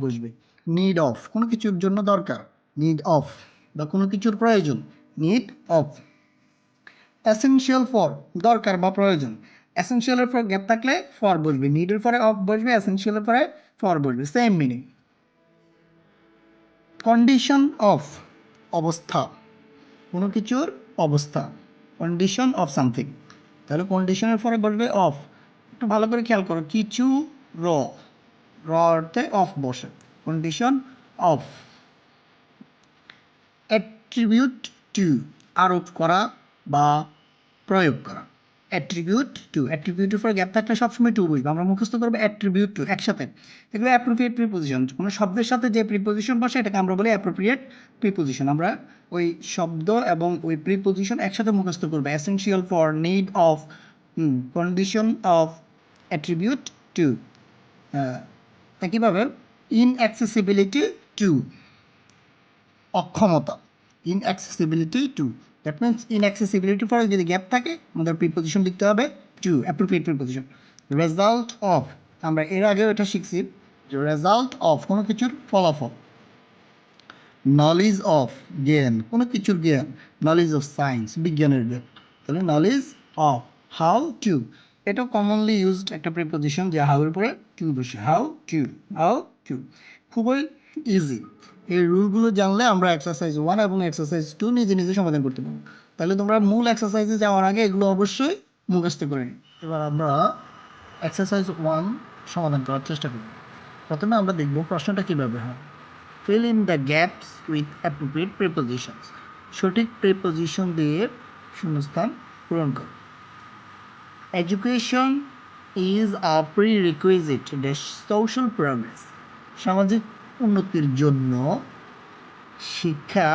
বসবে। Need of কোনো কিছুর জন্য দরকার, নিড অফ, বা কোনো কিছুর প্রয়োজন, নিড অফ। এসেনশিয়াল ফর দরকার বা প্রয়োজন, এসেনশিয়ালের পর গ্যাপ থাকলে ফর বসবে, নিডের পরে অফ বসবে, এসেনশিয়ালের পরে ফর বসবে, সেম মিনিং। কন্ডিশন অফ অবস্থা, কোনো কিছুর অবস্থা, কন্ডিশন অফ সামথিং, তাহলে কন্ডিশনের পরে বসবে অফ। একটু ভালো করে খেয়াল করো, কিছু র, র অর্থে অফ বসে, কন্ডিশন অফ। অ্যাট্রিবিউট টু আরোপ করা বা প্রয়োগ করা, অ্যাট্রিবিউট টু, অ্যাট্রিবিউটের পরে গ্যাপ থাকলে সবসময় টু বুঝবো, আমরা মুখস্থ করবো অ্যাট্রিবিউট টু একসাথে। এগুলো অ্যাপ্রোপ্রিয়েট প্রিপোজিশন, কোনো শব্দের সাথে যে প্রিপোজিশন বসে এটাকে আমরা বলি অ্যাপ্রোপ্রিয়েট প্রিপোজিশন। আমরা ওই শব্দ এবং ওই প্রিপোজিশন একসাথে মুখস্থ করবো, essential for, need of, condition of, attribute to. একইভাবে ইনঅ্যাক্সেসিবিলিটি টু অক্ষমতা, inaccessibility to, that means inaccessibility পরে যদি গ্যাপ থাকে আমাদের প্রিপোজিশন লিখতে হবে to, appropriate preposition. Result of, আমরা এর আগেও এটা শিখছি যে রেজাল্ট অফ কোনো কিছুর ফলাফল। নলেজ অফ জ্ঞান, কোনো কিছুর জ্ঞান, নলেজ অফ সায়েন্স বিজ্ঞানের জ্ঞান, তাহলে নলেজ অফ। হাউ টু, এটা কমনলি ইউজড একটা প্রিপোজিশন যে হাউ এর পরে টু বসে, হাউ টু, হাউ টু। খুবই ইজি, এই রুলগুলো জানলে আমরা এক্সারসাইজ 1 এবং এক্সারসাইজ 2 নিজে নিজে সমাধান করতে পারবো। তাহলে তোমরা মূল এক্সারসাইজে যাওয়ার আগে এগুলো অবশ্যই মুখস্থ করে নিই। এবার আমরা এক্সারসাইজ 1 সমাধান করার চেষ্টা করব। প্রথমে আমরা দেখব প্রশ্নটা কীভাবে হয়। Fill in the gaps with appropriate prepositions. সঠিক প্রিপোজিশন দিয়ে শূন্যস্থান পূরণ করো। Education is a prerequisite to social progress. সামাজিক উন্নতির জন্য শিক্ষা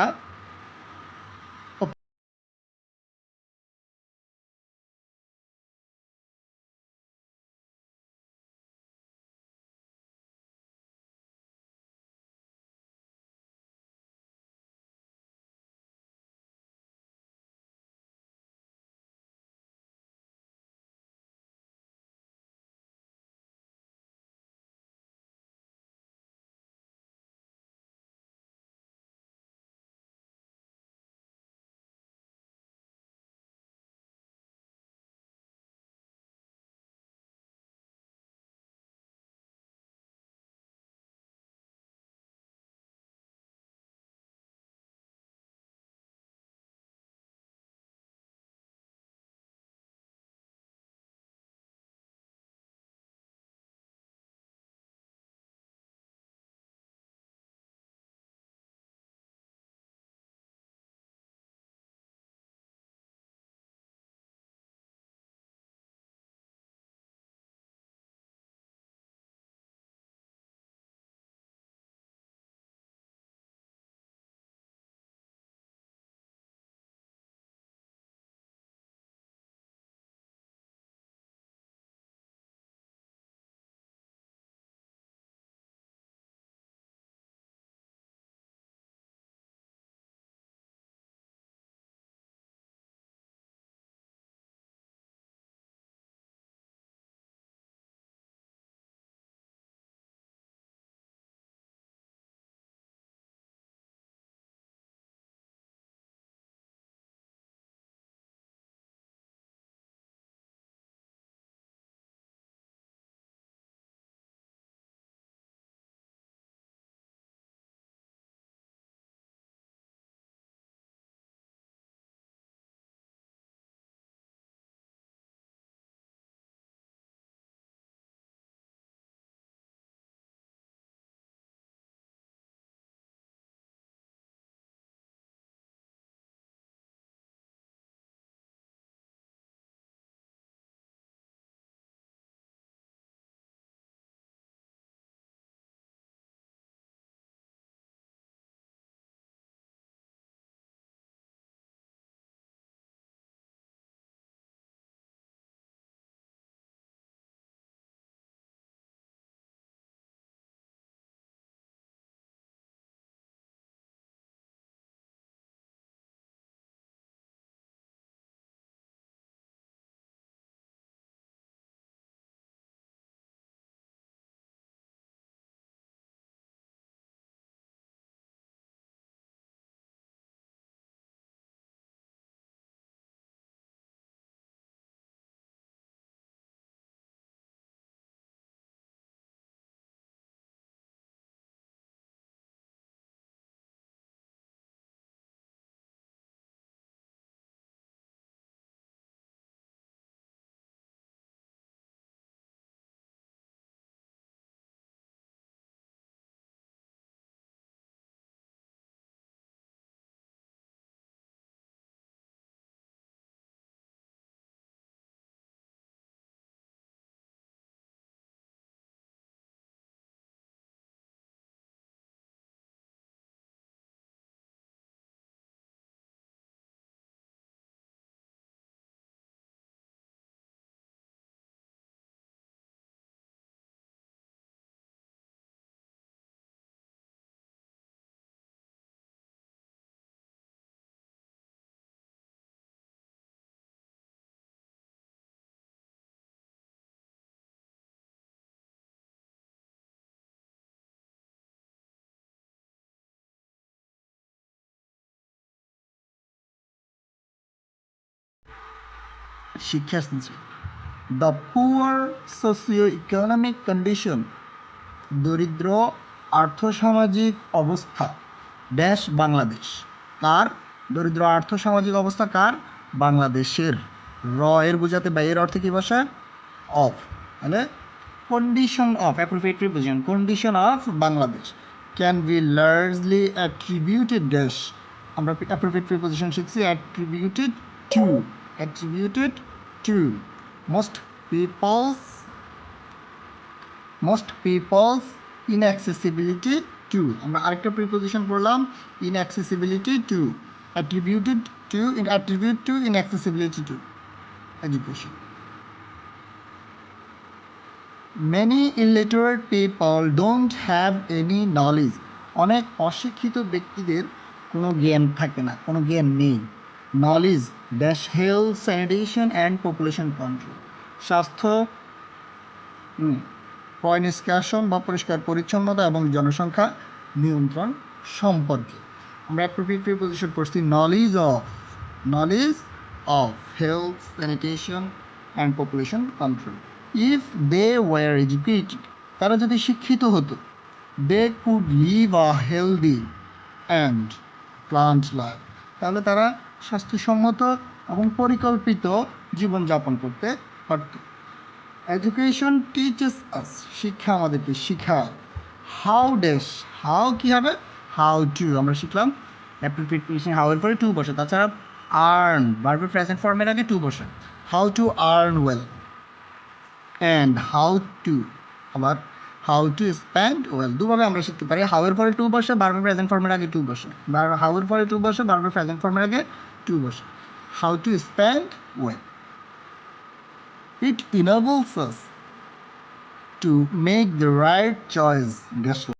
Shikshashree. The poor socio economic condition, দরিদ্র আর্থসামাজিক অবস্থা ড্যাশ বাংলাদেশ। কার? দরিদ্র আর্থসামাজিক অবস্থা কার? বাংলাদেশের। র এর বোঝাতে বা এর অর্থে কী বসে? অফ, মানে condition of, appropriate preposition, condition of Bangladesh can be largely attributed dash. আমরা অ্যাপ্রোপ্রিয়েট প্রিপোজিশন শিখছি attributed to, attributed to most peoples, most peoples inaccessibility to. আমরা আরেকটা প্রিপোজিশন পড়লাম inaccessibility to, attributed to, attribute to inaccessibility to education. Many illiterate people don't have any knowledge. অনেক অশিক্ষিত ব্যক্তিদের কোনো জ্ঞান থাকে না, কোনো জ্ঞান নেই। Knowledge dash health sanitation and population control, স্বাস্থ্য, পয় নিষ্কাশন বা পরিষ্কার পরিচ্ছন্নতা এবং জনসংখ্যা নিয়ন্ত্রণ সম্পর্কে। আমরা অ্যাপ্রোপ্রিয়েট প্রিপোজিশন পড়ছি knowledge of health sanitation and population control. If they were educated, তারা যদি শিক্ষিত হতো, they could live a healthy and plant life, তাহলে তারা স্বাস্থ্যসম্মত এবং পরিকল্পিত জীবনযাপন করতে পারত। এডুকেশন টিচেস আস, শিক্ষা আমাদেরকে শিখায়। হাউ ড্যাশ, হাউ কী হবে? হাউ টু, আমরা শিখলাম অ্যাপ্রোপ্রিয়েট প্রিপোজিশন হাউ এর পরে টু বসে, তাছাড়া আর্ন ভার্বের প্রেজেন্ট ফর্মের আগে টু বসে। How to earn well and how to, আবার হাউ টু স্পেন্ড ওয়েল, দুভাবে আমরা শিখতে পারি। হাউ এর পরে টু বসে, ভার্বের প্রেজেন্ট ফর্মের আগে টু বসে, হাউ এর পরে টু বসে, ভার্বের প্রেজেন্ট ফর্মের আগে টু বসে। How to spend well, it enables us to make the right choice. Guess what?